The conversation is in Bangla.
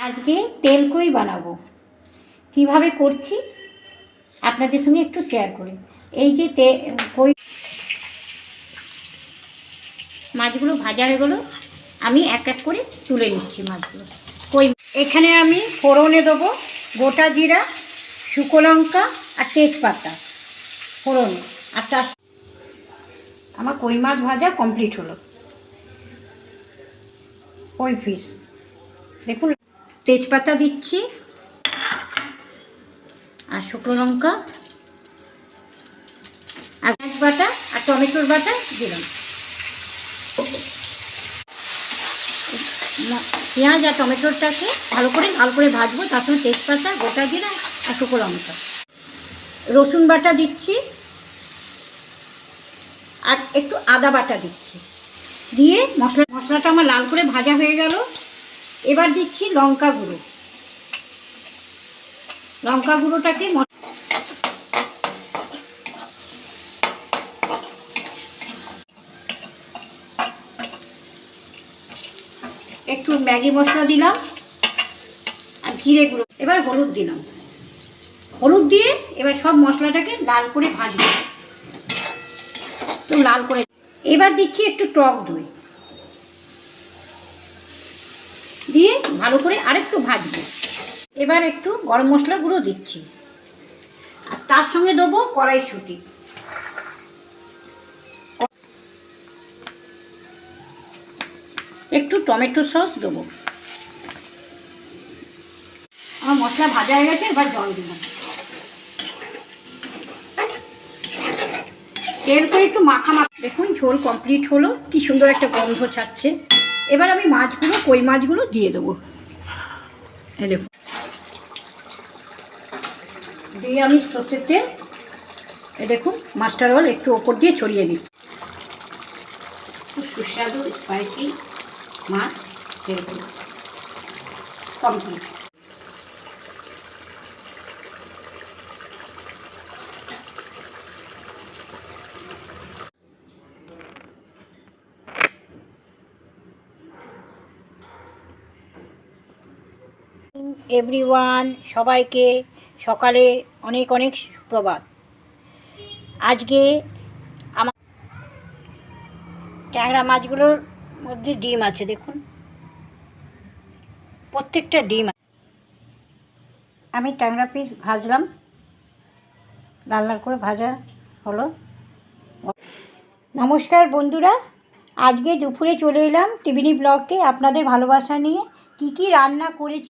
আজকে তেল কই বানাবো, কিভাবে করছি আপনাদের সঙ্গে একটু শেয়ার করি। এই যে কই মাছগুলো ভাজা হয়ে গেলো, আমি এক এক করে তুলে নিচ্ছি মাছগুলো। কই এখানে আমি ফোড়নে দেবো গোটা জিরা, শুকনো লঙ্কা আর তেজপাতা ফোড়নে। আর তার আমার কই মাছ ভাজা কমপ্লিট হলো। কই ফিশ দেখুন, তেজপাতা দিচ্ছি আর শুকনো লঙ্কা আর পেঁয়াজ বাটা আর টমেটোর বাটা দিলাম। পেঁয়াজ আর টমেটোটাকে ভালো করে ভাজবো, তার সঙ্গে তেজপাতা, গোটা জিরা আর শুকনো লঙ্কা, রসুন বাটা দিচ্ছি আর একটু আদা বাটা দিচ্ছি। দিয়ে মশলাটা আমার লাল করে ভাজা হয়ে গেল। এবার দিচ্ছি লঙ্কা গুঁড়ো। লঙ্কা গুঁড়োটাকে একটু ম্যাগি মশলা দিলাম আর জিরে গুঁড়ো। এবার হলুদ দিলাম। হলুদ দিয়ে এবার সব মশলাটাকে লাল করে ভাজবো, একটু লাল করে। এবার দিচ্ছি একটু টক দই দিয়ে ভালো করে আরেকটু ভাজবো। এবার একটু গরম মশলা গুঁড়ো দিচ্ছি আর তার সঙ্গে দেবো কড়াইশুঁটি, একটু টমেটো সস দেবো। আমার মশলা ভাজা হয়ে গেছে, এবার জল দিলাম। তেল করে একটু মাখা দেখুন, ঝোল কমপ্লিট হলো, কি সুন্দর একটা গন্ধ ছাড়ছে। এবার আমি মাছগুলো, কই মাছগুলো দিয়ে দেবো। দেখুন, দিয়ে আমি সর্ষের তেল, দেখুন মাস্টার অয়েল একটু ওপর দিয়ে ছড়িয়ে দিই। খুব সুস্বাদু স্পাইসি মাছ তেল কমপ্লিট। এভরিওয়ান, সবাইকে সকালে অনেক অনেক সুপ্রভাত। আজকে আমার ট্যাংরা মাছগুলোর মধ্যে ডিম আছে, দেখুন প্রত্যেকটা ডিম। আমি ট্যাংরা পিস ভাজলাম, লাল লাল করে ভাজা হলো। নমস্কার বন্ধুরা, আজকে দুপুরে চলে এলাম টিভিনি ব্লগে আপনাদের ভালোবাসা নিয়ে। কি কি রান্না করেছি